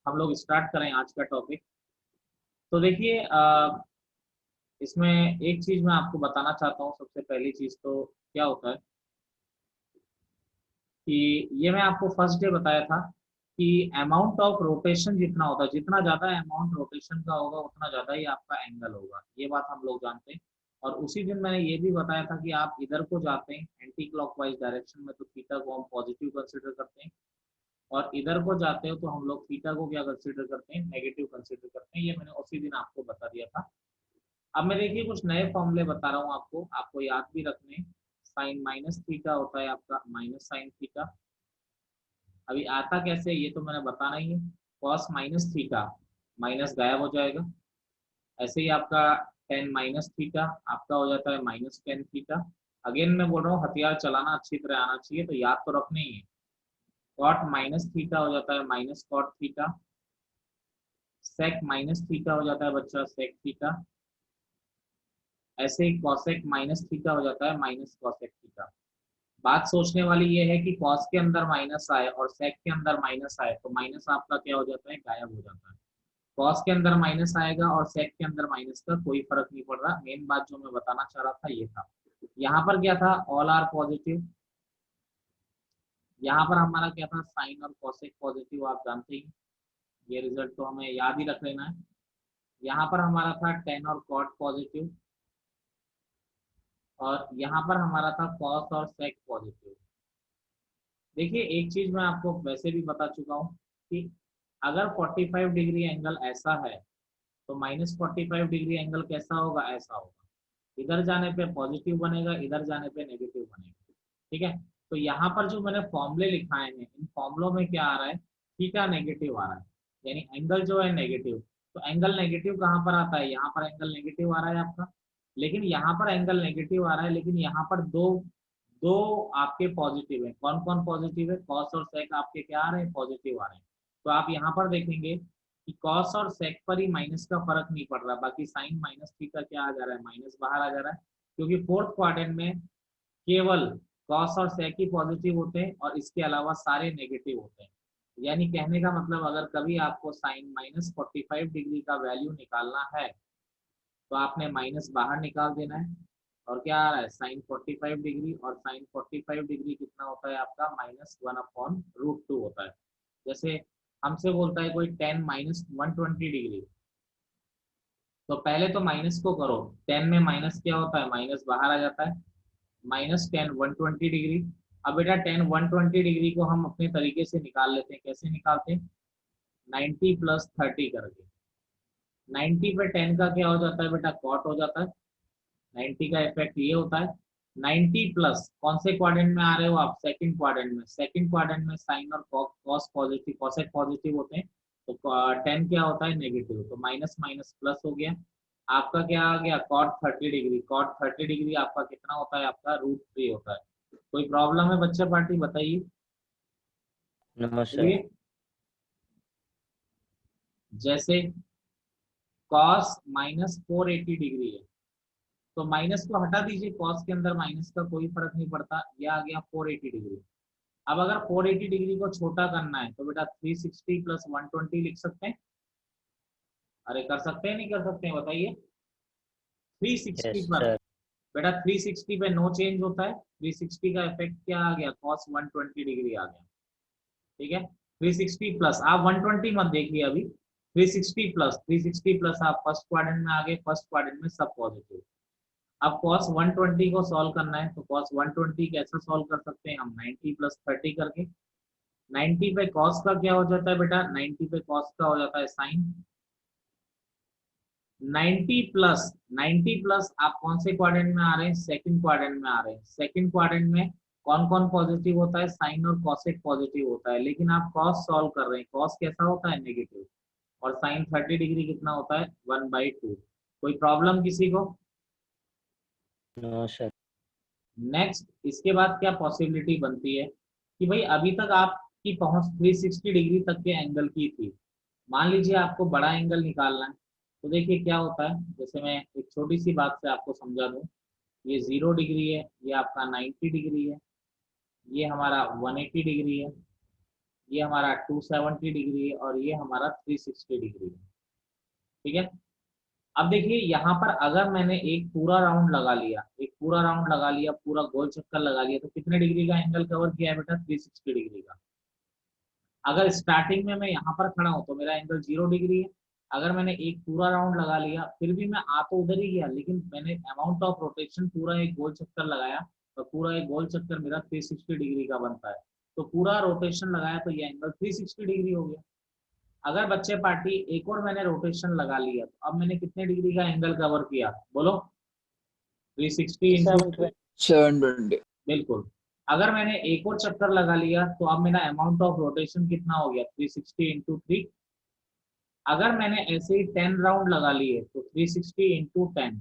हम लोग स्टार्ट करें आज का टॉपिक। तो देखिए इसमें एक चीज मैं आपको बताना चाहता हूँ। सबसे पहली चीज तो क्या होता है कि ये मैं आपको फर्स्ट डे बताया था कि अमाउंट ऑफ रोटेशन जितना होता है, जितना ज्यादा अमाउंट रोटेशन का होगा उतना ज्यादा ही आपका एंगल होगा। ये बात हम लोग जानते हैं। और उसी दिन मैंने ये भी बताया था कि आप इधर को जाते हैं एंटी क्लॉकवाइज डायरेक्शन में तो थीटा को हम पॉजिटिव कंसिडर करते हैं, और इधर को जाते हो तो हम लोग थीटा को क्या कंसीडर करते हैं, नेगेटिव कंसीडर करते हैं। ये मैंने उसी दिन आपको बता दिया था। अब मैं देखिए कुछ नए फॉर्मूले बता रहा हूँ आपको, आपको याद भी रखने। साइन माइनस थीटा होता है आपका माइनस साइन थीटा। अभी आता कैसे ये तो मैंने बताना ही है। कॉस माइनस थीटा, माइनस गायब हो जाएगा। ऐसे ही आपका टेन माइनस थीटा आपका हो जाता है माइनस टेन थीटा। अगेन मैं बोल रहा हूँ हथियार चलाना अच्छी तरह आना चाहिए, तो याद तो रखने ही है। कॉट माइनस थीटा हो जाता है minus cot theta. Sec minus theta हो जाता है बच्चा सेक थीटा। ऐसे ही कॉसेक माइनस थीटा हो जाता है माइनस कॉसेक थीटा। बात सोचने वाली ये है कि कॉस के अंदर माइनस आए और सेक के अंदर माइनस आए तो माइनस आपका क्या हो जाता है, गायब हो जाता है। कॉस के अंदर माइनस आएगा और सेक के अंदर माइनस का कोई फर्क नहीं पड़ रहा। मेन बात जो मैं बताना चाह रहा था ये था। यहाँ पर क्या था, ऑल आर पॉजिटिव। यहाँ पर हमारा क्या था, साइन और कॉसेक पॉजिटिव, आप जानते ही। ये रिजल्ट तो हमें याद ही रख लेना है। यहाँ पर हमारा था टेन और कॉट पॉजिटिव, और यहाँ पर हमारा था कॉस और सेक पॉजिटिव। देखिए एक चीज मैं आपको वैसे भी बता चुका हूँ कि अगर 45 डिग्री एंगल ऐसा है तो माइनस 45 डिग्री एंगल कैसा होगा, ऐसा होगा। इधर जाने पे पॉजिटिव बनेगा, इधर जाने पे नेगेटिव बनेगा। ठीक है। तो यहाँ पर जो मैंने फॉर्मूले लिखाए हैं, इन फॉर्मुलों में क्या आ रहा है, थीटा नेगेटिव आ रहा है, यानी एंगल जो है नेगेटिव। तो एंगल नेगेटिव कहाँ पर आता है, यहाँ पर एंगल नेगेटिव आ रहा है आपका। लेकिन यहाँ पर एंगल नेगेटिव आ रहा है, लेकिन यहाँ पर दो दो आपके पॉजिटिव है। कौन कौन पॉजिटिव है, कॉस और सेक आपके क्या आ रहे हैं, पॉजिटिव आ रहे हैं। तो आप यहाँ पर देखेंगे कि कॉस और सेक पर ही माइनस का फर्क नहीं पड़ रहा, बाकी साइन माइनस थीटा क्या आ जा रहा है, माइनस बाहर आ जा रहा है। क्योंकि फोर्थ क्वाड्रेंट में केवल कॉस और सेक ही पॉजिटिव होते हैं और इसके अलावा सारे नेगेटिव होते हैं। यानी कहने का मतलब अगर कभी आपको साइन माइनस 45 डिग्री का वैल्यू निकालना है तो आपने माइनस बाहर निकाल देना है। और क्या आ रहा है, साइन 45 डिग्री, और साइन 45 डिग्री कितना होता है आपका, minus one upon root two होता है। जैसे हमसे बोलता है कोई टेन माइनस 120 डिग्री, तो पहले तो माइनस को करो। टेन में माइनस क्या होता है, माइनस बाहर आ जाता है। Minus ten 120 degree. अब बेटा टेन 120 डिग्री को हम अपने तरीके से निकाल लेते हैं, कैसे निकालते हैं, 90 + 30 करके। 90 पे 10 का क्या हो जाता है बेटा, कॉट हो जाता है। 90 का इफेक्ट ये होता है। 90 प्लस कौन से क्वाड्रेंट में आ रहे हो आप, सेकंड क्वाड्रेंट में। सेकंड क्वाड्रेंट में साइन और कॉस पॉजिटिव, कॉसेक पॉजिटिव होते हैं। तो 10 क्या होता है, नेगेटिव। तो माइनस माइनस प्लस हो गया। आपका क्या आ गया, कॉट 30 डिग्री। कॉट 30 डिग्री आपका कितना होता है, आपका रूट 3 होता है। कोई प्रॉब्लम है बच्चा पार्टी, बताइए। नमस्कार। चलिए, जैसे कॉस माइनस 480 डिग्री है, तो माइनस को हटा दीजिए, कॉस के अंदर माइनस का कोई फर्क नहीं पड़ता। ये आ गया 480 डिग्री। अब अगर 480 डिग्री को छोटा करना है तो बेटा 360 + 120 लिख सकते हैं। अरे कर सकते हैं, नहीं कर सकते हैं, बताइए। 360 यस पर सर। बेटा 360 पे नो चेंज होता है। 360 का इफेक्ट क्या आ गया, कॉस 120 डिग्री आ गया। ठीक है। 360 प्लस, आप 120 मत देखिए अभी। 360 प्लस, 360 प्लस आप फर्स्ट क्वाड्रेंट में आ गए, फर्स्ट क्वाड्रेंट में सब पॉजिटिव। अब cos 120 को सॉल्व करना है तो cos 120 कैसे सॉल्व कर सकते हैं हम, 90 + 30 करके। 90 पे cos का क्या हो जाता है बेटा, 90 पे cos का हो जाता है साइन। 90 प्लस, 90 प्लस आप कौन से क्वाड्रेंट में आ रहे हैं, सेकंड क्वाड्रेंट में आ रहे हैं। सेकंड क्वाड्रेंट में कौन कौन पॉजिटिव होता है, साइन और कॉसेक पॉजिटिव होता है। लेकिन आप cos सॉल्व कर रहे हैं, cos कैसा होता है, नेगेटिव। और साइन 30 डिग्री कितना होता है, 1/2। कोई प्रॉब्लम किसी को। No sir. नेक्स्ट इसके बाद क्या पॉसिबिलिटी बनती है कि भाई अभी तक आपकी पहुंच 360 डिग्री तक के एंगल की थी। मान लीजिए आपको बड़ा एंगल निकालना है, तो देखिए क्या होता है। जैसे मैं एक छोटी सी बात से आपको समझा दूं, ये 0 डिग्री है, ये आपका 90 डिग्री है, ये हमारा 180 डिग्री है, ये हमारा 270 डिग्री है और ये हमारा 360 डिग्री है। ठीक है, अब देखिए यहाँ पर अगर मैंने एक पूरा राउंड लगा लिया, एक पूरा राउंड लगा लिया, पूरा गोल चक्कर लगा लिया, तो कितने डिग्री का एंगल कवर किया है बेटा? 360 डिग्री का। अगर स्टार्टिंग में मैं यहाँ पर खड़ा हूँ तो मेरा एंगल 0 डिग्री है। अगर मैंने एक पूरा राउंड लगा लिया, फिर भी मैं आ तो उधर ही गया, लेकिन मैंने अमाउंट ऑफ रोटेशन पूरा एक गोल चक्कर लगाया, तो पूरा एक गोल चक्कर मेरा 360 डिग्री का बनता है। तो पूरा रोटेशन लगाया तो ये एंगल 360 डिग्री हो गया। अगर बच्चे पार्टी एक और मैंने रोटेशन लगा लिया, तो अब मैंने कितने डिग्री का एंगल कवर किया? बोलो। 360 इंटू, 720। बिल्कुल। अगर मैंने एक और चक्कर लगा लिया तो अब मेरा अमाउंट ऑफ रोटेशन कितना हो गया? 360 इंटू 3। अगर मैंने ऐसे ही 10 राउंड लगा लिए तो 360 इंटू 10।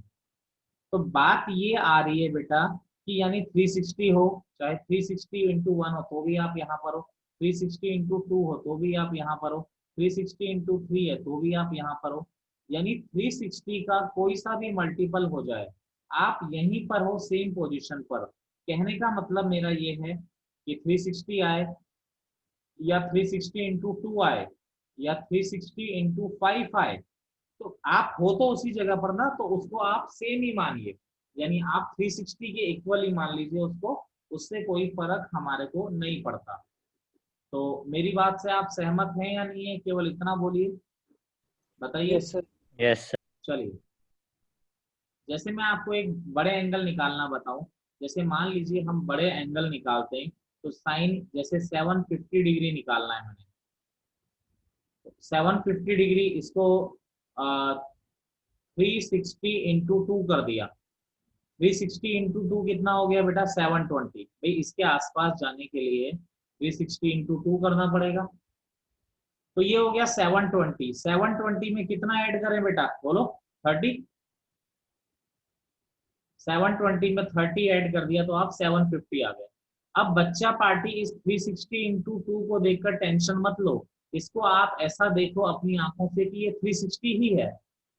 तो बात ये आ रही है बेटा कि यानी 360 हो, चाहे 360 इंटू 1 हो तो भी आप यहाँ पर हो, 360 इंटू 2 हो तो भी आप यहाँ पर हो, 360 इंटू 3 है तो भी आप यहाँ पर हो, यानी 360 का कोई सा भी मल्टीपल हो जाए, आप यहीं पर हो सेम पोजीशन पर। कहने का मतलब मेरा ये है कि 360 आए या 360 इंटू 2 आए या 360 इंटू 5 आए, तो आप हो तो उसी जगह पर ना, तो उसको आप सेम ही मानिए, यानी आप 360 के इक्वल ही मान लीजिए उसको, उससे कोई फर्क हमारे को नहीं पड़ता। तो मेरी बात से आप सहमत हैं या नहीं है? केवल इतना बोलिए, बताइए। Yes sir. Yes sir. चलिए, जैसे मैं आपको एक बड़े एंगल निकालना बताऊं, जैसे मान लीजिए हम बड़े एंगल निकालते हैं, तो साइन जैसे 750 डिग्री निकालना है मैंने, 750 डिग्री इसको 360 इंटू 2 कर दिया। 360 इंटू 2 कितना हो गया बेटा? 720। भाई इसके आसपास जाने के लिए 360 इंटू 2 करना पड़ेगा, तो ये हो गया 720। 720 में कितना ऐड करें बेटा? बोलो। 30। 720 में 30 ऐड कर दिया तो आप 750 आ गए। अब बच्चा पार्टी इस 360 इंटू 2 को देखकर टेंशन मत लो, इसको आप ऐसा देखो अपनी आंखों से कि ये 360 ही है,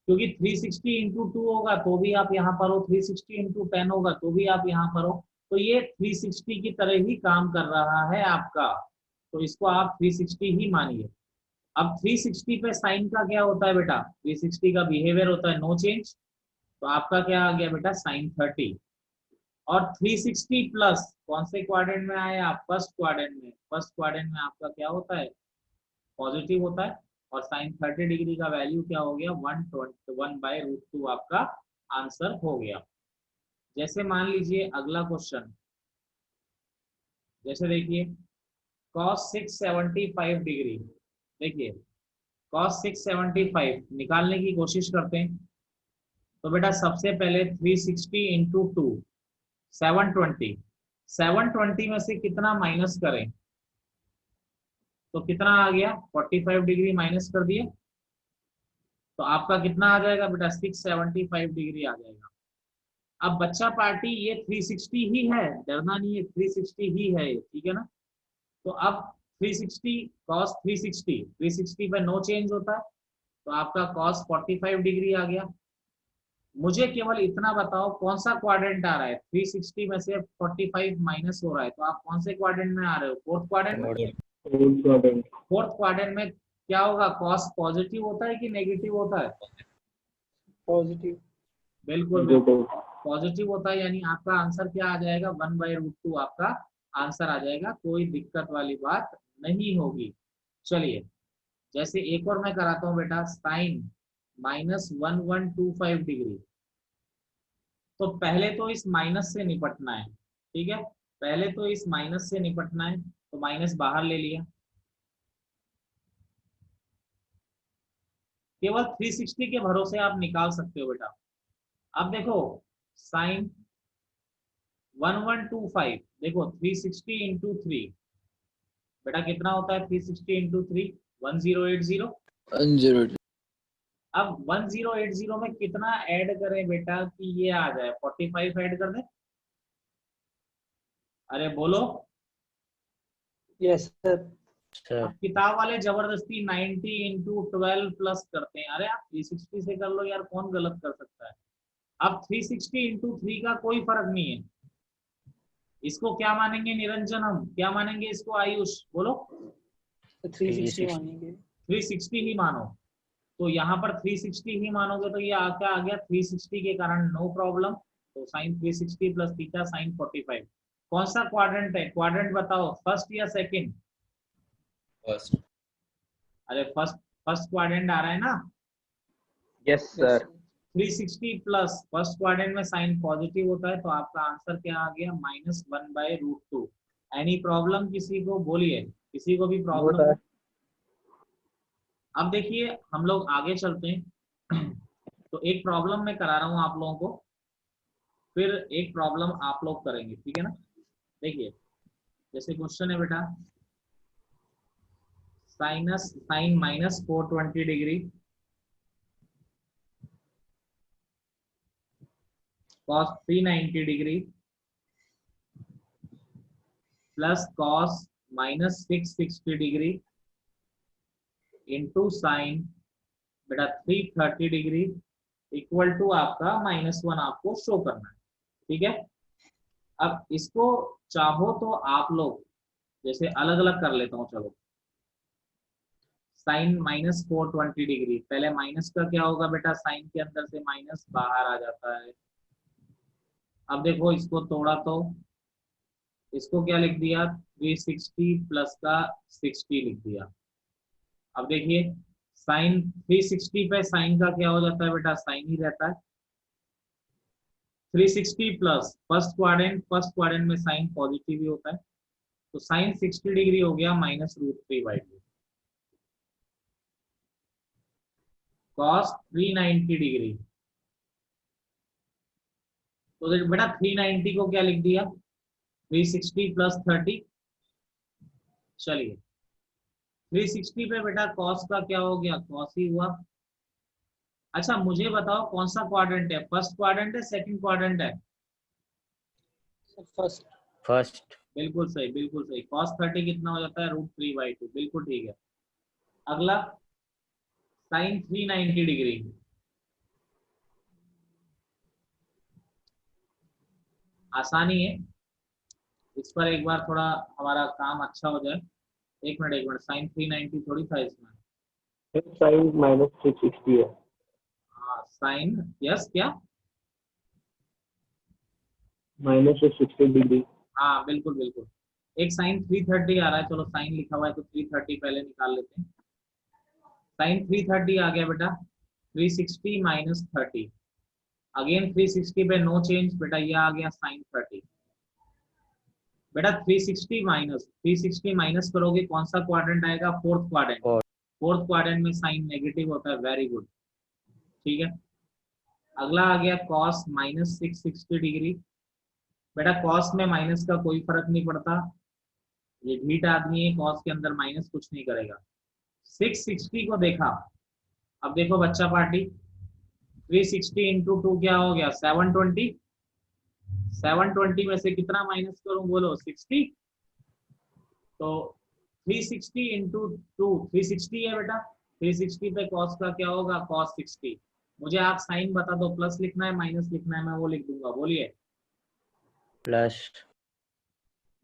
क्योंकि 360 इंटू 2 होगा तो भी आप यहाँ पर हो, 360 इंटू 10 होगा तो भी आप यहाँ पर हो, तो ये 360 की तरह ही काम कर रहा है आपका, तो इसको आप 360 ही मानिए। अब 360 पे साइन का क्या होता है बेटा? 360 का बिहेवियर होता है नो चेंज, तो आपका क्या आ गया बेटा? साइन 30। और 360 प्लस कौन से क्वाड्रेंट में आए आप? फर्स्ट क्वाड्रेंट में। फर्स्ट क्वाड्रेंट में आपका क्या होता है? पॉजिटिव होता है। और साइन 30 डिग्री का वैल्यू क्या हो गया? 121/√2 आपका आंसर हो गया। जैसे मान लीजिए अगला क्वेश्चन, जैसे देखिए cos 675 डिग्री, देखिए cos 675 निकालने की कोशिश करते हैं। तो बेटा सबसे पहले 360 इंटू 2, 720। 720 में से कितना माइनस करें? तो कितना आ गया? 45 डिग्री माइनस कर दिए, तो आपका कितना आ जाएगा बेटा? 675 डिग्री आ जाएगा। अब बच्चा पार्टी ये 360 ही है, डरना नहीं है, 360 ही है, ठीक है ना? तो अब 360 cos 360, 360 पे नो चेंज होता है, तो आपका cos 45 डिग्री आ गया। मुझे केवल इतना बताओ कौन सा क्वाड्रेंट आ रहा है? 360 में से 45 माइनस हो रहा है, तो आप कौन से क्वाड्रेंट में आ रहे हो? फोर्थ क्वाड्रेंट में। फोर्थ क्वाड्रेंट में क्या होगा? कॉस पॉजिटिव होता है कि नेगेटिव होता है? पॉजिटिव। बिल्कुल बिल्कुल पॉजिटिव होता है, यानी आपका आंसर क्या आ जाएगा? 1/√2 आपका आंसर आ जाएगा, कोई दिक्कत वाली बात नहीं होगी। चलिए, जैसे एक और मैं कराता हूँ बेटा, साइन -1125 डिग्री। तो पहले तो इस माइनस से निपटना है, ठीक है, पहले तो इस माइनस से निपटना है, तो माइनस बाहर ले लिया। केवल 360 के भरोसे आप निकाल सकते हो बेटा। अब देखो साइन 1125, देखो 360 इंटू 3, बेटा कितना होता है? 360 इंटू 3 1080। 1080। अब 1080 में कितना ऐड करें बेटा कि ये आ जाए? 45 ऐड कर दें? अरे बोलो। Yes sir. अब किताब वाले जबरदस्ती 90 इंटू 12 प्लस करते हैं, अरे आप 360 से कर लो यार, कौन गलत कर सकता है? अब 360 इंटू 3 का कोई फर्क नहीं है, इसको क्या मानेंगे निरंजन? हम क्या मानेंगे इसको? आयुष बोलो। तो 360 मानेंगे। 360 ही मानो, तो यहाँ पर 360 ही मानोगे तो ये क्या आ गया, 360 के कारण नो प्रॉब्लम, तो साइन 360 प्लस थीटा साइन 45। कौन सा क्वाड्रेंट है, क्वाड्रेंट बताओ, फर्स्ट या सेकंड? फर्स्ट। अरे फर्स्ट, फर्स्ट क्वाड्रेंट आ रहा है ना। Yes sir. 360 plus first quadrant में साइन पॉजिटिव होता है, तो आपका आंसर क्या आ गया, -1/√2। एनी प्रॉब्लम किसी को, बोलिए, किसी को भी प्रॉब्लम? अब देखिए हम लोग आगे चलते हैं। तो एक प्रॉब्लम मैं करा रहा हूं आप लोगों को, फिर एक प्रॉब्लम आप लोग करेंगे, ठीक है ना। देखिए जैसे क्वेश्चन है बेटा, sine -420 degree cos 390 degree plus cos -660 degree into sine बेटा 330 डिग्री इक्वल टू आपका -1 आपको शो करना है, ठीक है। अब इसको चाहो तो आप लोग जैसे अलग अलग कर लेता हूँ, चलो। साइन -420 डिग्री, पहले माइनस का क्या होगा बेटा, साइन के अंदर से माइनस बाहर आ जाता है। अब देखो इसको तोड़ा तो इसको क्या लिख दिया, 360 प्लस का 60 लिख दिया। अब देखिए साइन 360 पे साइन का क्या हो जाता है बेटा, साइन ही रहता है। 360 प्लस फर्स्ट क्वाड्रेंट में साइन पॉजिटिव ही होता है, तो साइन 60 डिग्री हो गया -√3/2। कॉस 390 डिग्री, तो बेटा 390 को क्या लिख दिया, 360 प्लस 30। चलिए 360 पे बेटा कॉस का क्या हो गया, कॉस ही हुआ। अच्छा मुझे बताओ कौन सा क्वाड्रेंट है, फर्स्ट क्वाड्रेंट है सेकंड क्वाड्रेंट है? फर्स्ट। फर्स्ट। बिल्कुल सही, बिल्कुल सही। cos 30 कितना हो जाता है, √3/2, बिल्कुल ठीक है। अगला साइन 390 डिग्री, आसानी है, इस पर एक बार थोड़ा हमारा काम अच्छा हो जाए। एक मिनट एक मिनट, साइन 390 थोड़ी था इसमें, साइन -660 है। हाँ साइन, यस क्या, -660 डिग्री। हाँ बिल्कुल बिल्कुल। एक साइन 330 आ रहा है, चलो साइन लिखा हुआ है तो 330 पहले निकाल लेते हैं। साइन 330 आ गया बेटा, 360 माइनस 30, अगेन 360 पे नो चेंज बेटा, ये आ गया साइन 30। बेटा 360 माइनस करोगे कौन सा क्वाड्रेंट आएगा, फोर्थ क्वाड्रेंट। फोर्थ क्वाड्रेंट में साइन नेगेटिव होता है, वेरी गुड, ठीक है। अगला आ गया कॉस -660 डिग्री, बेटा कॉस में माइनस का कोई फर्क नहीं पड़ता, ये ढीठ आदमी है, कॉस के अंदर माइनस कुछ नहीं करेगा। 660 को देखा, अब देखो बच्चा पार्टी, 360 इंटू 2 क्या हो गया, 720। 720 में से कितना माइनस करूं बोलो, 60। तो 360 इंटू 2 360 है बेटा, 360 पे कॉस का क्या होगा, कॉस 60। मुझे आप साइन बता दो, प्लस लिखना है माइनस लिखना है, मैं वो लिख दूंगा, बोलिए। प्लस।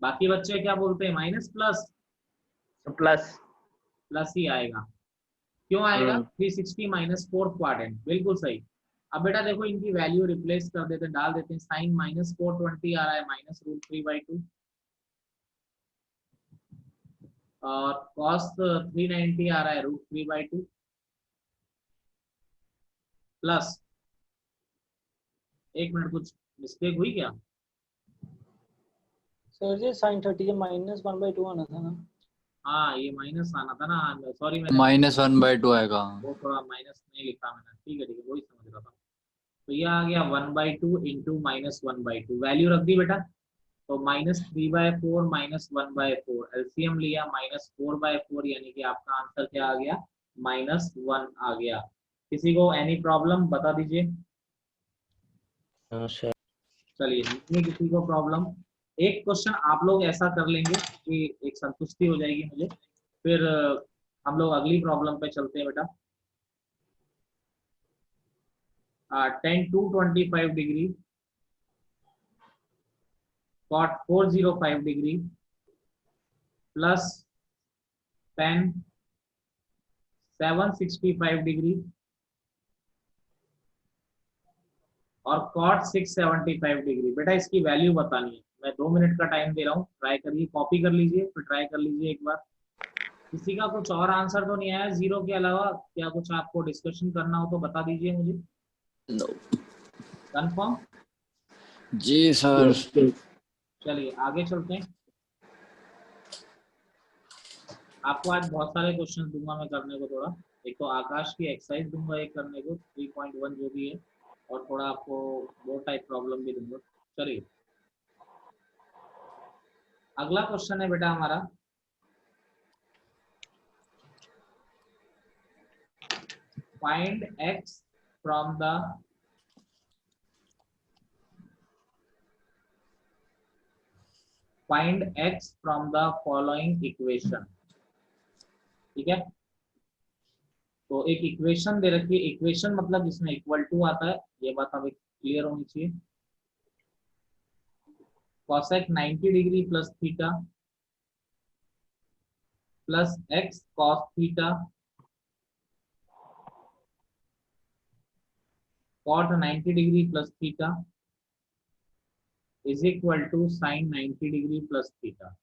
बाकी बच्चे क्या बोलते हैं, माइनस प्लस? प्लस। प्लस ही आएगा, क्यों आएगा, 360 माइनस फोर्थ क्वाड्रेंट, बिल्कुल सही। अब बेटा देखो इनकी वैल्यू रिप्लेस कर देते हैं, डाल देते हैं, साइन -420 आ रहा है -√3/2, और कॉस 390 आ रहा है √3/2, प्लस, एक मिनट कुछ मिस्टेक हुई क्या? सर जी साइन 30 के -1/2 आना था ना। हाँ ये माइनस आना था ना, सॉरी मैंने -1/2 आएगा। वो थोड़ा माइनस नहीं लिखा मैंने, ठीक है ठीक है, वही समझ रहा था। तो ये आ गया 1/2 इंटू -1/2, वैल्यू रख दी बेटा, तो -3/4 -1/4, एलसीएम लिया -4/4, यानी कि आपका आंसर क्या आ गया, -1 आ गया। किसी को एनी प्रॉब्लम बता दीजिए। चलिए नहीं किसी को प्रॉब्लम, एक क्वेश्चन आप लोग ऐसा कर लेंगे कि एक संतुष्टि हो जाएगी मुझे, फिर हम लोग अगली प्रॉब्लम पे चलते हैं बेटा। 10 to 25 degree cot 405 degree plus tan 765 degree और cot 675 डिग्री। बेटा इसकी वैल्यू बतानी है, मैं 2 मिनट का टाइम दे रहा हूँ, ट्राई करिए, कॉपी कर लीजिए, फिर ट्राई कर लीजिए एक बार। किसी का कुछ और आंसर तो नहीं आया जीरो के अलावा? क्या कुछ आपको डिस्कशन करना हो तो बता दीजिए मुझे। नो। कंफर्म? जी सर। चलिए आगे चलते हैं। आपको आज बहुत सारे क्वेश्चन दूंगा मैं करने को थोड़ा। एक तो आकाश की एक्सरसाइज दूंगा एक करने को 3.1 जो भी है, और थोड़ा आपको बोर्ड टाइप प्रॉब्लम भी दूंगा। चलिए अगला क्वेश्चन है बेटा हमारा, find x from the following equation. ठीक है, तो एक इक्वेशन दे रखी है, इक्वेशन मतलब जिसमें इक्वल टू आता है, ये बात अभी क्लियर होनी चाहिए। cosec 90 degree plus theta plus x cos theta cot 90 degree plus theta is equal to sine 90 degree plus theta.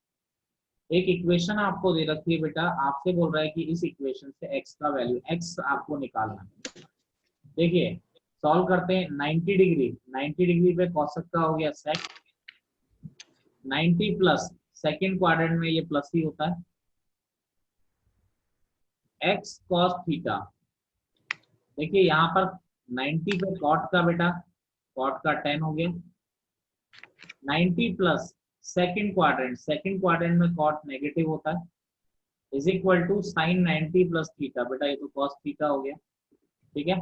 एक इक्वेशन आपको दे रखी है बेटा, आपसे बोल रहा है कि इस इक्वेशन से x का वैल्यू x आपको निकालना है। देखिए सॉल्व करते हैं। 90 डिग्री पे cosec का हो गया sec 90 प्लस सेकेंड क्वाड्रेंट में ये प्लस ही होता है x cos थीटा। देखिए यहाँ पर 90 पे cot का बेटा, cot का 10 हो गया 90 प्लस सेकेंड क्वाड्रेंट में cot नेगेटिव होता है is equal to sine 90 plus theta. बेटा ये तो cos थीटा हो गया। ठीक है,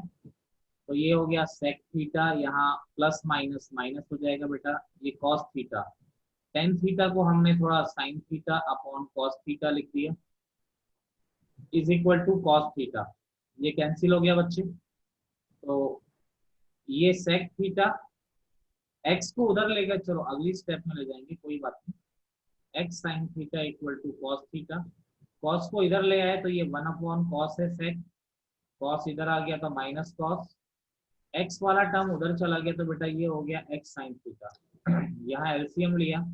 तो ये हो गया sec थीटा, यहाँ प्लस माइनस माइनस हो जाएगा बेटा, ये cos थीटा। टेन थीटा को हमने थोड़ा sine theta upon cos theta लिख दिया is equal to cos theta. ये कैंसिल हो गया बच्चे, तो ये sec थीटा, x को उधर लेकर चलो अगली स्टेप में ले जाएंगे, कोई बात नहीं। x sine theta equal to cos theta, cos को इधर ले आए तो ये 1 अपॉन cos है sec, cos इधर आ गया तो माइनस cos, x वाला टर्म उधर चला गया तो बेटा ये हो गया x साइन थीटा। यहाँ एलसीएम लिया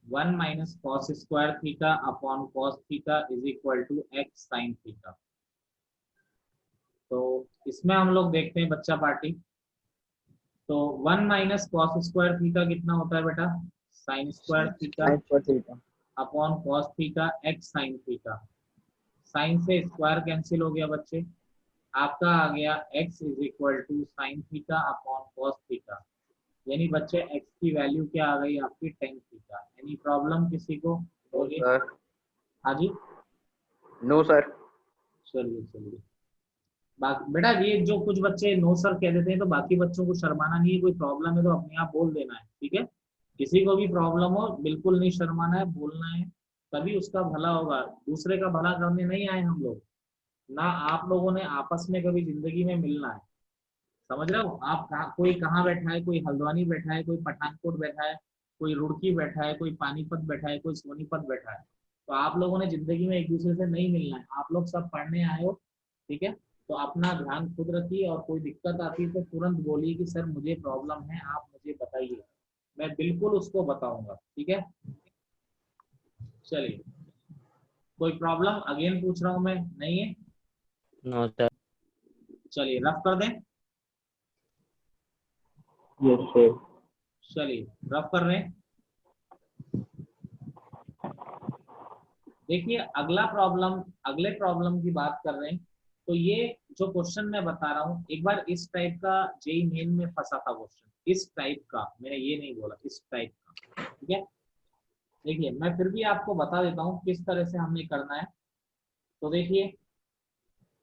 1 minus cos square theta upon cos theta is equal to x sine theta. तो इसमें हम लोग देखते हैं बच्चा पार्टी, तो 1 माइनस कॉस स्क्वायर थीटा कितना होता है बेटा, sine square theta upon cos theta x sine theta. Sine से स्क्वायर कैंसिल हो गया बच्चे, आपका आ गया x is equal to sine theta upon cos theta. यानी बच्चे x की वैल्यू क्या आ गई आपकी, टेन थीटा। एनी प्रॉब्लम किसी को? बोलिए। हाँ जी, नो सर। चलिए चलिए। बेटा ये जो कुछ बच्चे नो सर कह देते हैं तो बाकी बच्चों को शर्माना नहीं है, कोई प्रॉब्लम है तो अपने आप बोल देना है। ठीक है, किसी को भी प्रॉब्लम हो बिल्कुल नहीं शर्माना है, बोलना है, तभी उसका भला होगा। दूसरे का भला करने नहीं आए हम लोग, ना आप लोगों ने आपस में कभी जिंदगी में मिलना है। समझ रहे हो आप? कोई कहाँ बैठा है, कोई हल्द्वानी बैठा है, कोई पठानकोट बैठा है, कोई रुड़की बैठा है, कोई पानीपत बैठा है, कोई सोनीपत बैठा है। तो आप लोगों ने जिंदगी में एक दूसरे से नहीं मिलना है, आप लोग सब पढ़ने आए हो। ठीक है, तो अपना ध्यान खुद रखिए, और कोई दिक्कत आती है तो तुरंत बोलिए कि सर मुझे प्रॉब्लम है, आप मुझे बताइए, मैं बिल्कुल उसको बताऊंगा। ठीक है, चलिए। कोई प्रॉब्लम अगेन पूछ रहा हूँ मैं, नहीं है? No sir. चलिए रफ कर दें। Yes sir. चलिए रफ कर रहे हैं। देखिए अगले प्रॉब्लम की बात कर रहे हैं। तो ये जो क्वेश्चन मैं बता रहा हूँ, एक बार इस टाइप का जेई मेन में फंसा था क्वेश्चन, इस टाइप का, मैंने ये नहीं बोला, इस टाइप का। ठीक है, देखिए मैं फिर भी आपको बता देता हूँ किस तरह से हमें करना है। तो देखिए,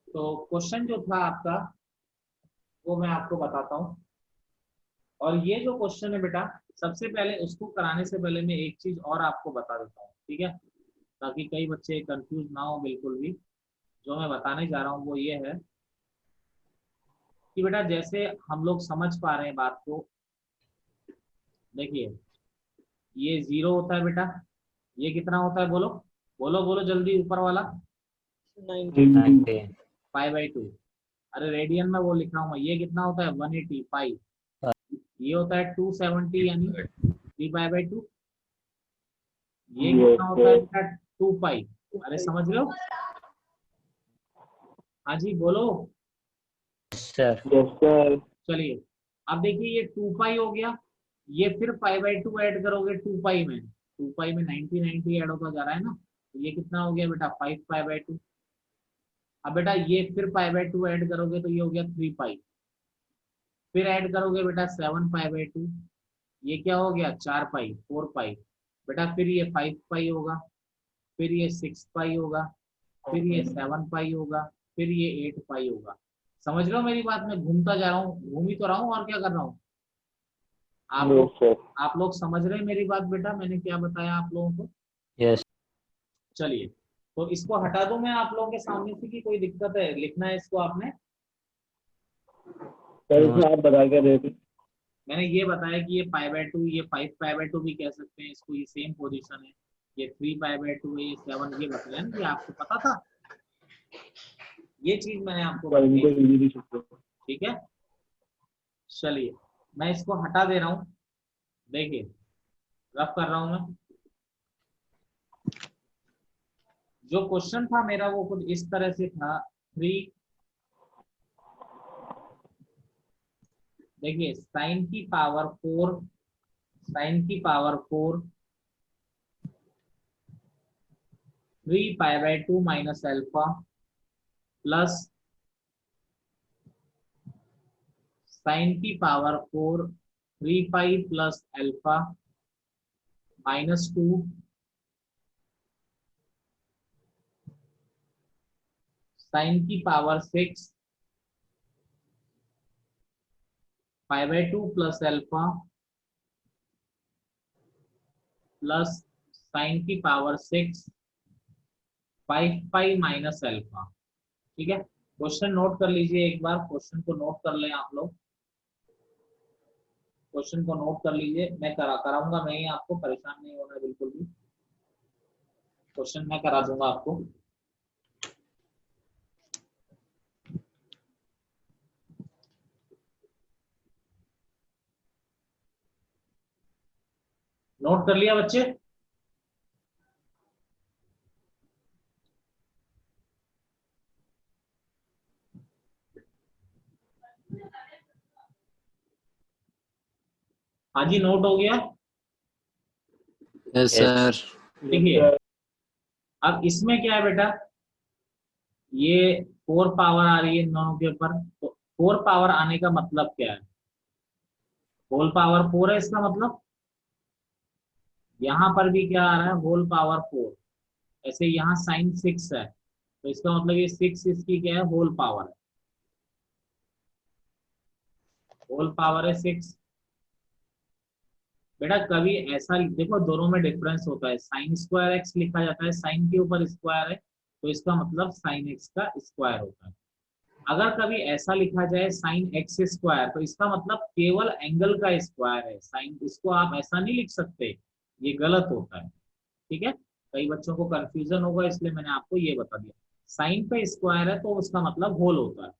तो क्वेश्चन जो था आपका वो मैं आपको बताता हूँ। और ये जो क्वेश्चन है बेटा, सबसे पहले उसको कराने से पहले मैं एक चीज और आपको बता देता हूँ। ठीक है, ताकि कई बच्चे कंफ्यूज ना हो बिल्कुल भी। जो मैं बताने जा रहा हूँ वो ये है कि बेटा जैसे हम लोग समझ पा रहे हैं बात को, देखिए ये जीरो होता है बेटा, ये कितना होता है बोलो, बोलो बोलो जल्दी, ऊपर वाला 90। Pi by two. अरे रेडियन में वो लिख रहा हूँ मैं, ये कितना होता है 180 पाई, ये होता है 270 यानी 3 पाई बाई 2, ये यस कितना होता है सर। बेटा 2 पाई। अरे समझ रहे हो? हाँ जी बोलो। सर। Yes sir. चलिए अब देखिए ये 2 पाई हो गया, ये फिर पाई बाई 2 ऐड करोगे 2 पाई में, 2 पाई में 90 ऐड होता जा रहा है ना, तो ये कितना हो गया बेटा 5 पाई बाई 2। अब बेटा ये फिर पाई बाई 2 ऐड करोगे तो ये हो गया 3 पाई, फिर ऐड करोगे बेटा 7 पाई बाई 2, ये क्या हो गया 4 पाई 4 पाई। बेटा फिर ये 5 पाई होगा, फिर ये 6 पाई होगा, फिर ये 7 पाई होगा, फिर ये 8 पाई होगा। समझ रहे हो मेरी बात? मैं घूमता जा रहा हूँ, घूम ही तो रहा हूँ, और क्या कर रहा हूँ। आप यस लोग सर। आप लोग समझ रहे हैं मेरी बात बेटा, मैंने क्या बताया आप लोगों को? यस चलिए तो इसको हटा दूं मैं आप लोगों के सामने से, कि कोई दिक्कत है? लिखना है इसको आपने? सर। इसमें आप बता के दे दी। मैंने ये बताया कि ये पाई बाई 2, ये 5 पाई बाई 2 भी कह सकते हैं इसको, ये सेम पोजीशन है, ये 3 पाई बाई 2 है, ये 7, ये बताया ना, ये आपको पता था, ये चीज मैंने आपको सर बताई इनको थी। इजीली सकते। ठीक है, चलिए मैं इसको हटा दे रहा हूँ, देखिए रफ कर रहा हूँ मैं। जो क्वेश्चन था मेरा वो कुछ इस तरह से था, थ्री, देखिए साइन की power 4 3 pi by 2 minus alpha plus sine की power 4 3 pi plus alpha -2 sine की power 6 pi by 2 plus alpha plus sine की पावर 6 5 पाई माइनस अल्फा। ठीक है, क्वेश्चन नोट कर लीजिए, एक बार क्वेश्चन को नोट कर लें आप लोग, क्वेश्चन को नोट कर लीजिए, मैं कराऊंगा, मैं ही आपको, परेशान नहीं होना बिल्कुल भी, क्वेश्चन मैं करा दूंगा आपको। नोट कर लिया बच्चे? हाँ जी नोट हो गया। Yes sir. देखिए अब इसमें क्या है बेटा, ये 4 पावर आ रही है इन दोनों के ऊपर, तो 4 पावर आने का मतलब क्या है, होल पावर 4 है इसका मतलब, यहाँ पर भी क्या आ रहा है होल पावर 4, ऐसे यहाँ साइन 6 है, तो इसका मतलब ये 6 इसकी क्या है होल पावर है, होल पावर है 6। बेटा कभी ऐसा देखो, दोनों में डिफरेंस होता है, साइन स्क्वायर एक्स लिखा जाता है, साइन के ऊपर स्क्वायर है, तो इसका मतलब साइन एक्स का स्क्वायर होता है। अगर कभी ऐसा लिखा जाए साइन एक्स स्क्वायर, तो इसका मतलब केवल एंगल का स्क्वायर है साइन, इसको आप ऐसा नहीं लिख सकते, ये गलत होता है। ठीक है, कई बच्चों को कंफ्यूजन होगा, इसलिए मैंने आपको ये बता दिया, साइन पे स्क्वायर है तो उसका मतलब होल होता है।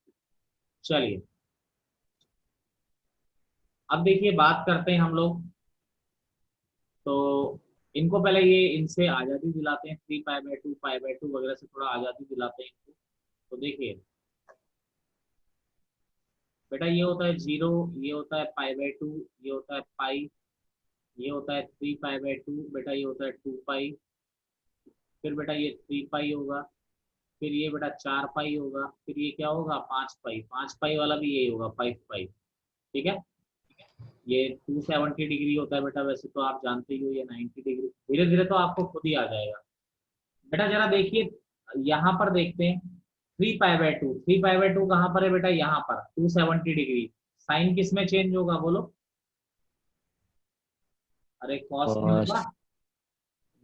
चलिए अब देखिए बात करते हैं हम लोग, तो इनको पहले ये इनसे आज़ादी दिलाते हैं, 3 पाई बाई 2 पाई बाई 2 वगैरह से थोड़ा आज़ादी दिलाते हैं इनको। तो देखिए बेटा ये होता है 0, ये होता है पाई बाई 2, ये होता है पाई, ये होता है 3 पाई बाई 2, बेटा ये होता है 2 पाई, फिर बेटा ये 3 पाई होगा, फिर ये बेटा 4 पाई होगा, फिर ये क्या होगा 5 पाई, 5 पाई वाला भी यही होगा 5 पाई। ठीक है, ये 270 डिग्री होता है बेटा, वैसे तो आप जानते ही हो, ये 90 डिग्री, धीरे धीरे तो आपको खुद ही आ जाएगा। बेटा जरा देखिए, यहाँ पर देखते हैं 3 पाई बाई 2, 3 पाई बाई 2 कहाँ पर है बेटा, यहाँ पर 270 डिग्री, साइन किस में चेंज होगा बोलो, अरे कॉस में कॉस। होगा।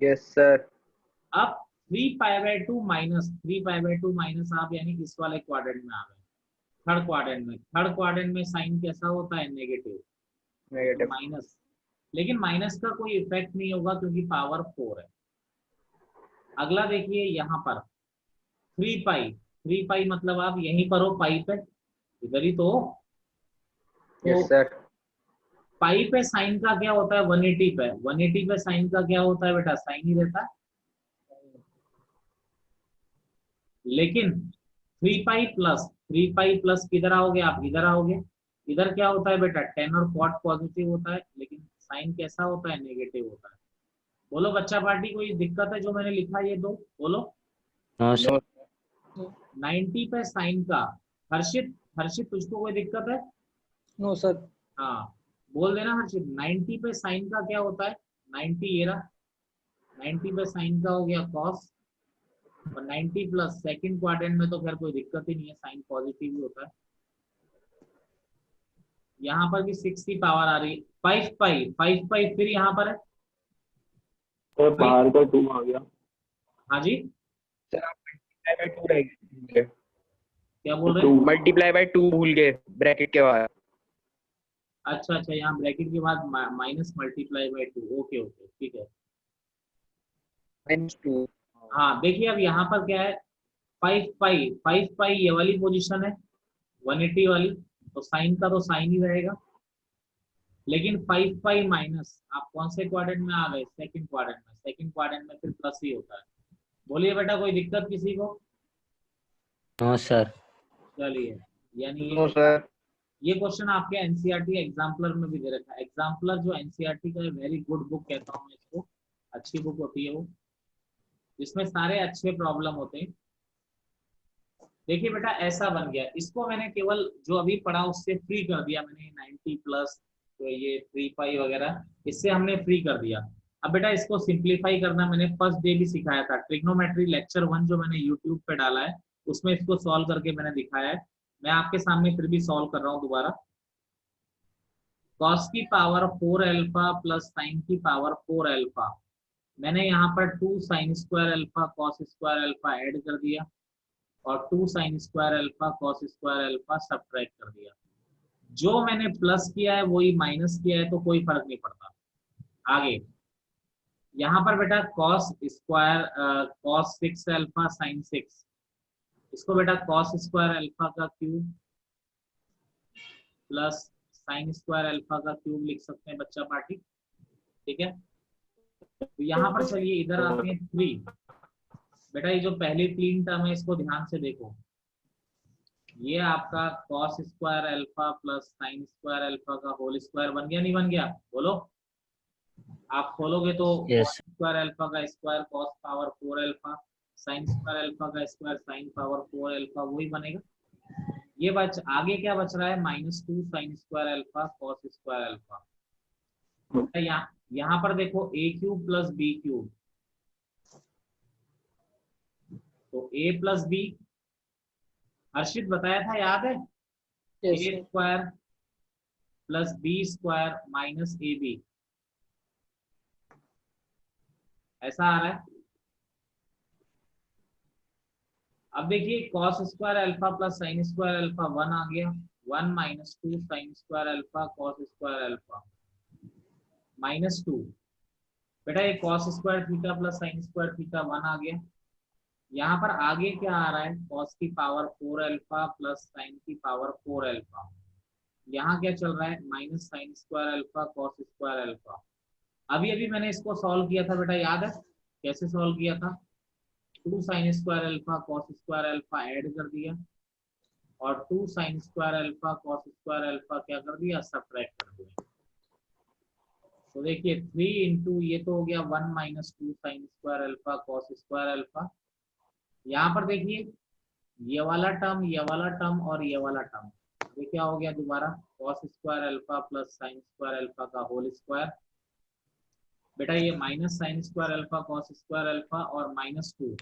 Yes sir. अब 3 पाई बाई 2 माइनस आप यानी इस वाले क्वाड्रेंट में आ गए, थर्ड क्वाड्रेंट में साइन कैसा होता है नेगेटिव, तो नेगेटिव। माइनस, लेकिन माइनस का कोई इफेक्ट नहीं होगा क्योंकि पावर 4 है। अगला देखिए यहाँ पर 3 पाई, 3 पाई मतलब आप यहीं पर हो, पाई पे इधर ही तो हो। यस तो सर। पाई पे साइन का क्या होता है, 180 पे, 180 पे साइन का क्या होता है बेटा, साइन ही रहता है। लेकिन 3 पाई प्लस किधर आओगे आप, इधर आओगे। इधर क्या होता है बेटा, टेन और कॉट पॉजिटिव होता है, लेकिन साइन कैसा होता है, नेगेटिव होता है। बोलो बच्चा पार्टी, कोई दिक्कत है जो मैंने लिखा ये दो, बोलो। No sir. 90 पे साइन का, हर्षित, हर्षित तुझको कोई दिक्कत है? No sir. हाँ, बोल देना हर्षित। 90 पे साइन का क्या होता है, 90 ये रहा, 90 पे साइन का हो गया कॉस, और 90 प्लस सेकंड क्वाड्रेंट में तो खैर कोई दिक्कत ही नहीं है, साइन पॉजिटिव ही होता है। यहाँ पर भी 6 की पावर आ रही है, 5 पाई, 5 पाई फिर यहाँ पर है, तो बाहर का 2 आ गया। हाँ जी, सर आप मल्टीप्लाई बाय 2 रह गए। क्या बोल रहे हैं? मल्टीप्लाई बाय 2 भूल गए ब्रैकेट के बाद। अच्छा अच्छा, यहाँ ब्रैकेट के बाद minus multiply by 2, okay okay ठीक है। -2। हाँ देखिए अब यहाँ पर क्या है, 5 पाई, 5 पाई ये वाली पोजीशन है, 180 वाली, तो साइन का तो साइन ही रहेगा। लेकिन 5 पाई माइनस, आप कौन से क्वाड्रेंट में आ गए, सेकंड क्वाड्रेंट में, सेकंड क्वाड्रेंट में फिर प्लस ही होता है। बोलिए बेटा, कोई दिक्कत किसी को? No sir. चलिए, यानी नो सर। ये क्वेश्चन आपके एनसीईआरटी एग्जाम्पलर में भी दे रखा है। एग्जाम्पलर जो एनसीईआरटी का वेरी गुड बुक कहता हूँ मैं इसको, अच्छी बुक होती है वो, जिसमें सारे अच्छे प्रॉब्लम होते हैं। देखिए बेटा ऐसा बन गया, इसको मैंने केवल जो अभी पढ़ा उससे फ्री कर दिया मैंने, 90 प्लस तो ये 3 पाई वगैरह, इससे हमने फ्री कर दिया। अब बेटा इसको सिंप्लीफाई करना मैंने फर्स्ट डे भी सिखाया था, ट्रिग्नोमेट्री लेक्चर 1 जो मैंने यूट्यूब पे डाला है, उसमें इसको सॉल्व करके मैंने दिखाया है। मैं आपके सामने फिर भी सॉल्व कर रहा हूँ दोबारा। कॉस की पावर 4 अल्फा प्लस साइन की पावर 4 अल्फा, मैंने यहाँ पर 2 sine square alpha cos square alpha add कर दिया, और 2 sine square alpha cos square alpha subtract कर दिया। जो मैंने प्लस किया है वही माइनस किया है, तो कोई फर्क नहीं पड़ता। आगे यहाँ पर बेटा cos square, cos 6 alpha sign 6, इसको बेटा कॉस स्क्वायर अल्फा का cube plus sine square alpha का क्यूब लिख सकते हैं बच्चा पार्टी, ठीक है। तो यहाँ पर चलिए इधर आते हैं 3। बेटा ये जो पहली 3 टर्म है इसको ध्यान से देखो, ये आपका cos square alpha plus sine square alpha का होल स्क्वायर बन गया, नहीं बन गया, बोलो। आप खोलोगे तो यस। cos स्क्वायर अल्फा का square cos power 4 alpha, sign square alpha का स्क्वायर साइन पावर 4 अल्फा, वही बनेगा। ये बच आगे क्या बच रहा है, -2 sine square alpha cos square alpha. यहाँ पर देखो a cube plus B cube, तो a प्लस बी, हर्षित बताया था याद है, A square plus B square minus A B, ऐसा आ रहा है। अब देखिए cos square alpha plus sine square alpha 1 आ गया, 1 -2 sine square alpha cos square alpha -2, बेटा ये cos square theta plus sine square theta 1 आ गया। यहाँ पर आगे क्या आ रहा है, cos की पावर 4 अल्फा प्लस साइन की पावर 4 अल्फा, यहाँ क्या चल रहा है, minus sign square alpha cos square alpha. अभी अभी मैंने इसको सॉल्व किया था बेटा, याद है कैसे सॉल्व किया था, 2 sine square alpha cos square alpha add कर दिया, और 2 sine square alpha cos square alpha क्या कर दिया, सब्ट्रैक्ट कर दिया। तो देखिए 3 इंटू ये तो हो गया 1 -2 sine square alpha cos square alpha. यहाँ पर देखिए ये वाला टर्म, ये वाला टर्म और ये वाला टर्म, ये क्या हो गया दोबारा, cos square alpha plus sine square alpha का होल स्क्वायर। बेटा ये minus sign square alpha cos square alpha और -2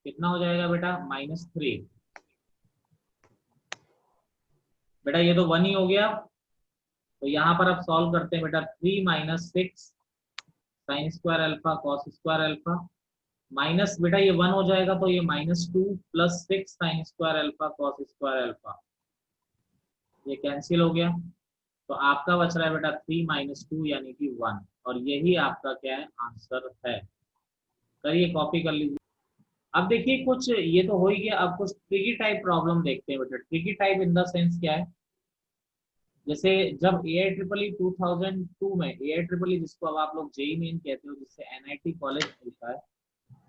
कितना हो जाएगा बेटा, -3। बेटा ये तो 1 ही हो गया, तो यहाँ पर अब सॉल्व करते हैं बेटा, 3 - 6 sign square alpha cos square alpha, minus बेटा ये 1 हो जाएगा, तो ये -2 plus 6 sign square alpha cos square alpha, ये कैंसिल हो गया। तो आपका बच रहा है बेटा 3 - 2 यानी कि 1, और यही आपका क्या है, आंसर है। करिए कॉपी कर लीजिए। अब देखिए कुछ ये तो हो ही गया, अब कुछ ट्रिकी टाइप प्रॉब्लम देखते हैं बेटा। Tricky type in the sense क्या है, जैसे जब ए आई ट्रिपल ई 2002 में, ए आई ट्रिपल ई जिसको अब आप लोग जेई मेन कहते हो, जिससे एनआईटी कॉलेज मिलता है,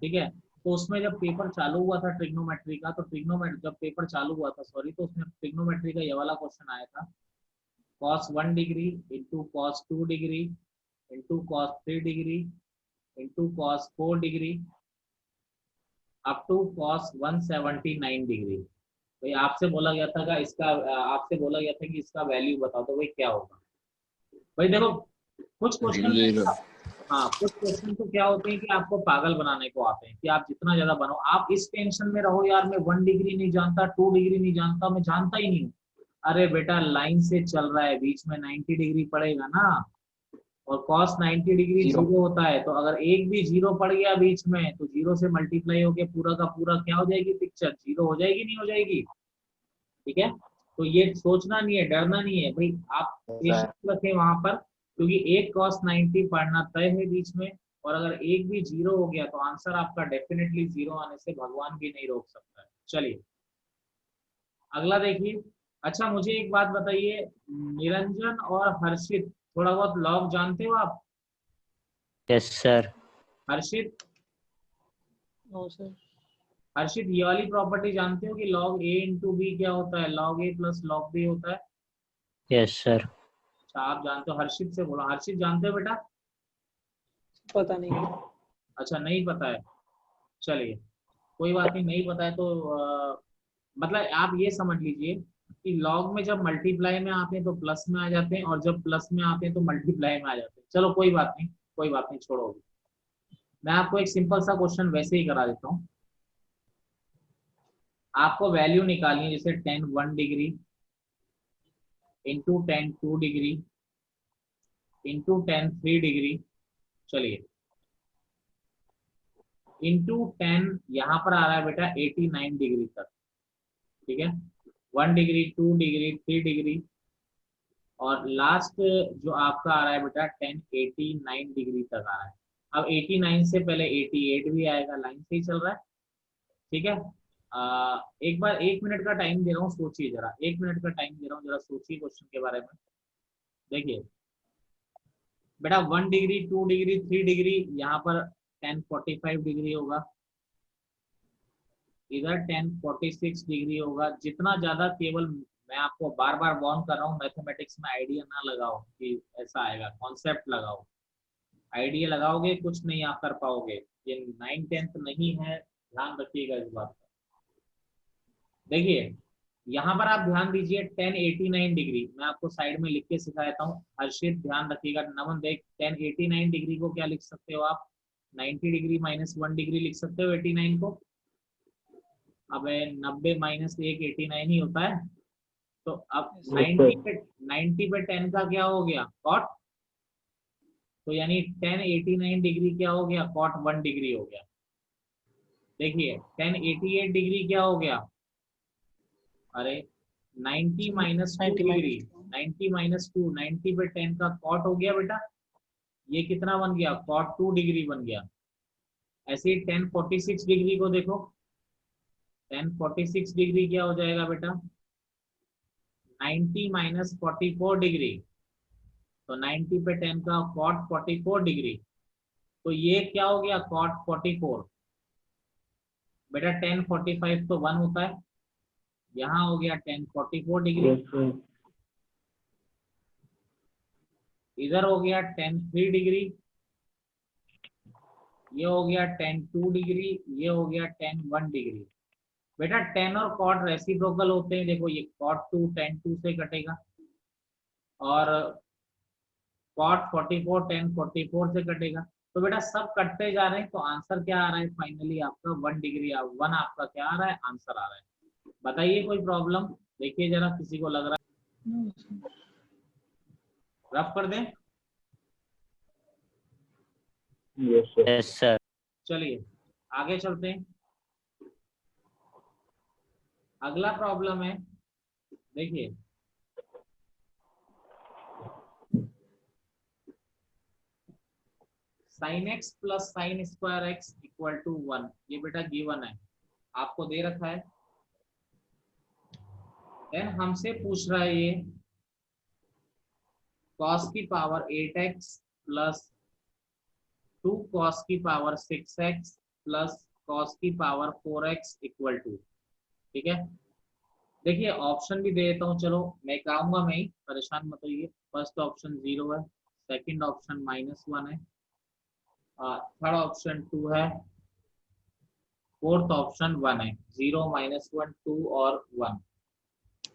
ठीक है, तो उसमें जब पेपर चालू हुआ था ट्रिग्नोमेट्री का, तो ट्रिग्नोमेट्री जब पेपर चालू हुआ था, सॉरी, तो उसमें ट्रिग्नोमेट्री का ये वाला क्वेश्चन आया था, cos 1 degree into cos 2 degree into cos 3 degree into cos 4 degree up to cos 179 degree. भाई आपसे बोला गया था का इसका, आपसे बोला गया था कि इसका वैल्यू बताओ, तो भाई क्या होगा। भाई देखो कुछ जीरो क्वेश्चन, जीरो। हाँ कुछ क्वेश्चन तो क्या होते हैं कि आपको पागल बनाने को आते हैं, कि आप जितना ज्यादा बनो, आप इस टेंशन में रहो यार मैं 1 डिग्री नहीं जानता, 2 डिग्री नहीं जानता, मैं जानता ही नहीं हूँ। अरे बेटा लाइन से चल रहा है, बीच में 90 डिग्री पड़ेगा ना, और cos 90 डिग्री जीरो। जीरो होता है, तो अगर एक भी जीरो पड़ गया बीच में, तो जीरो से मल्टीप्लाई होके पूरा का पूरा क्या हो जाएगी, पिक्चर जीरो हो जाएगी, नहीं हो जाएगी। ठीक है, तो ये सोचना नहीं है, डरना नहीं है भाई, आप पेशेंस रखें वहां पर, क्योंकि एक cos 90 पढ़ना तय है बीच में, और अगर एक भी जीरो हो गया तो आंसर आपका डेफिनेटली जीरो आने से भगवान भी नहीं रोक सकता है। चलिए अगला देखिए। अच्छा मुझे एक बात बताइए, निरंजन और हर्षित, थोड़ा बहुत लॉग जानते हो आप? Yes sir. Harshit, no sir. Harshit ये वाली प्रॉपर्टी जानते हो कि log a इंटू बी क्या होता है, log a plus log b होता है। Yes sir. अच्छा आप जानते हो, हर्षित से बोला, हर्षित जानते हो बेटा? पता नहीं। अच्छा नहीं पता है, चलिए कोई बात नहीं, नहीं पता है तो मतलब आप ये समझ लीजिए कि लॉग में जब मल्टीप्लाई में आते हैं तो प्लस में आ जाते हैं, और जब प्लस में आते हैं तो मल्टीप्लाई में आ जाते हैं। चलो कोई बात नहीं, कोई बात नहीं, छोड़ो। मैं आपको एक सिंपल सा क्वेश्चन वैसे ही करा देता हूँ। आपको वैल्यू निकालनी है, जैसे ten 1 degree into ten 2 degree into ten 3 degree, चलिए इंटू टेन, यहाँ पर आ रहा है बेटा 89 डिग्री तक, ठीक है, 1 डिग्री 2 डिग्री 3 डिग्री, और लास्ट जो आपका आ रहा है बेटा 10 89 डिग्री तक आ रहा है। अब 89 से पहले 88 भी आएगा, लाइन से ही चल रहा है, ठीक है। एक बार 1 मिनट का टाइम दे रहा हूँ, सोचिए जरा, 1 मिनट का टाइम दे रहा हूँ, जरा सोचिए क्वेश्चन के बारे में। देखिए बेटा 1 डिग्री 2 डिग्री 3 डिग्री, यहाँ पर 10 45 डिग्री होगा, इधर 10 46 डिग्री होगा। जितना ज्यादा, केवल मैं आपको बार बार वार्न कर रहा हूँ, मैथमेटिक्स में आइडिया ना लगाओ कि ऐसा आएगा, कॉन्सेप्ट लगाओ। आइडिया लगाओगे कुछ नहीं आप कर पाओगे, ये 9th 10th नहीं है, ध्यान रखिएगा इस बात का। देखिए यहाँ पर आप ध्यान दीजिए 10 89 डिग्री, मैं आपको साइड में लिख के सिखा देता हूँ, हर्षित ध्यान रखिएगा। नमन देख, 10 89 डिग्री को क्या लिख सकते हो आप, 90 डिग्री माइनस 1 डिग्री लिख सकते हो 89 को। अब 90 माइनस 1 89 ही होता है, तो अब 90 पे 10 का क्या हो गया, कॉट, तो यानी 10 89 डिग्री क्या हो गया, कॉट 1 डिग्री हो गया। देखिए 10 88 डिग्री क्या हो गया, अरे 90 माइनस 2 डिग्री, 90 माइनस 2, 90 पे 10 का कॉट हो गया बेटा, ये कितना बन गया, कॉट 2 डिग्री बन गया। ऐसे ही 10 46 डिग्री को देखो, 10 46 डिग्री क्या हो जाएगा बेटा, 90 माइनस 44 डिग्री, तो 90 पे 10 का कॉट 44 डिग्री, तो ये क्या हो गया, कॉट 44। बेटा 10 45 तो 1 होता है, यहाँ हो गया 10 44 डिग्री, इधर हो गया 10 3 डिग्री, ये हो गया 10 2 डिग्री, ये हो गया 10 1 डिग्री। बेटा 10 और कॉट रेसिप्रोकल होते हैं, देखो ये कॉट 2 10 2 से कटेगा, और कॉट 44 10 44 से कटेगा, तो बेटा सब कटते जा रहे हैं, तो आंसर क्या आ रहा है फाइनली आपका 1 डिग्री, 1 आपका क्या आ रहा है, आंसर आ रहा है। बताइए कोई प्रॉब्लम, देखिए जरा किसी को लग रहा है, रफ कर दें। Yes sir. चलिए आगे चलते हैं, अगला प्रॉब्लम है, देखिए sine x plus sine square x equal to 1, ये बेटा गिवन है, आपको दे रखा है। देन हमसे पूछ रहा है ये cos की पावर 8x प्लस 2 cos की पावर 6x प्लस cos की पावर 4x इक्वल टू, ठीक है। देखिए ऑप्शन भी दे देता हूँ, चलो मैं कहूंगा मैं ही, परेशान मत होइए। फर्स्ट ऑप्शन 0 है, सेकंड ऑप्शन -1 है, थर्ड ऑप्शन 2 है, फोर्थ ऑप्शन 1 है। 0 -1 2 और 1।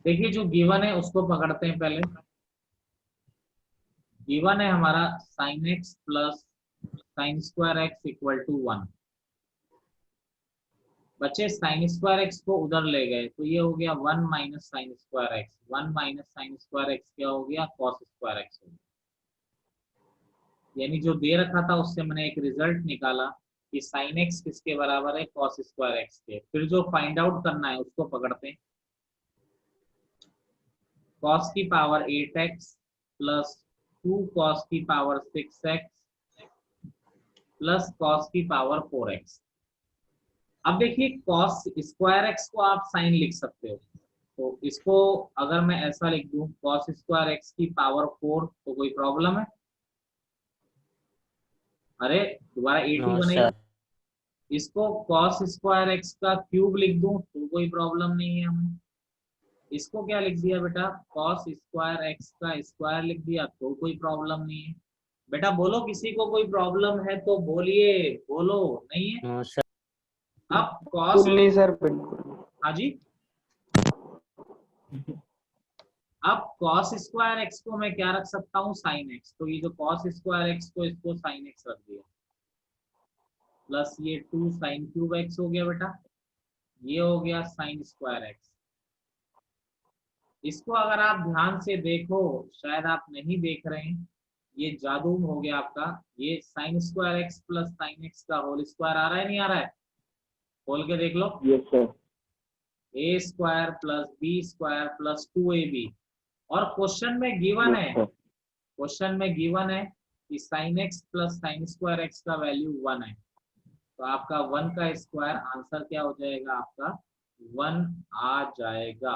देखिए जो गिवन है उसको पकड़ते हैं पहले। गिवन है हमारा sine x plus sine square x equal to 1। बच्चे साइन स्क्वायर एक्स को उधर ले गए तो ये हो गया 1 minus sign square x. 1 minus sign square x क्या हो गया, कॉस स्क्वायर एक्स हो गया। यानी जो दे रखा था उससे मैंने एक रिजल्ट निकाला कि साइन एक्स किसके बराबर है, कॉस स्क्वायर एक्स के। फिर जो फाइंड आउट करना है उसको पकड़ते हैं। कॉस की पावर 8x प्लस 2 कॉस की पावर 6x प्लस कॉस की पावर 4x। अब देखिए कॉस स्क्वायर एक्स को आप साइन लिख सकते हो, तो इसको अगर मैं ऐसा लिख दूं कॉस स्क्वायर एक्स की पावर 4, तो कोई प्रॉब्लम है? अरे दोबारा 80 नो बनेगा। सर। इसको कॉस स्क्वायर एक्स का क्यूब लिख दूं तो कोई प्रॉब्लम नहीं है हमें। इसको क्या लिख दिया बेटा, कॉस स्क्वायर एक्स का स्क्वायर लिख दिया तो कोई प्रॉब्लम नहीं है। बेटा बोलो किसी को कोई प्रॉब्लम है तो बोलिए, बोलो नहीं है। No sir. अब कॉस, नहीं सर बिल्कुल। हाँ जी, अब cos स्क्वायर एक्स को मैं क्या रख सकता हूँ, साइन एक्स। तो ये जो cos स्क्वायर एक्स को इसको साइन एक्स रख दिया, प्लस ये 2 साइन क्यूब एक्स हो गया बेटा, ये हो गया साइन स्क्वायर एक्स। इसको अगर आप ध्यान से देखो, शायद आप नहीं देख रहे हैं, ये जादू हो गया आपका। ये sine square X plus sine X का होल स्क्वायर आ रहा है, नहीं आ रहा है? खोल के देख लो। Yes sir. A square plus B square plus 2ab। और क्वेश्चन में गिवन है, क्वेश्चन में गिवन है कि sign x plus sine square x का वैल्यू 1 है। तो आपका 1 का स्क्वायर आंसर क्या हो जाएगा, आपका 1 आ जाएगा।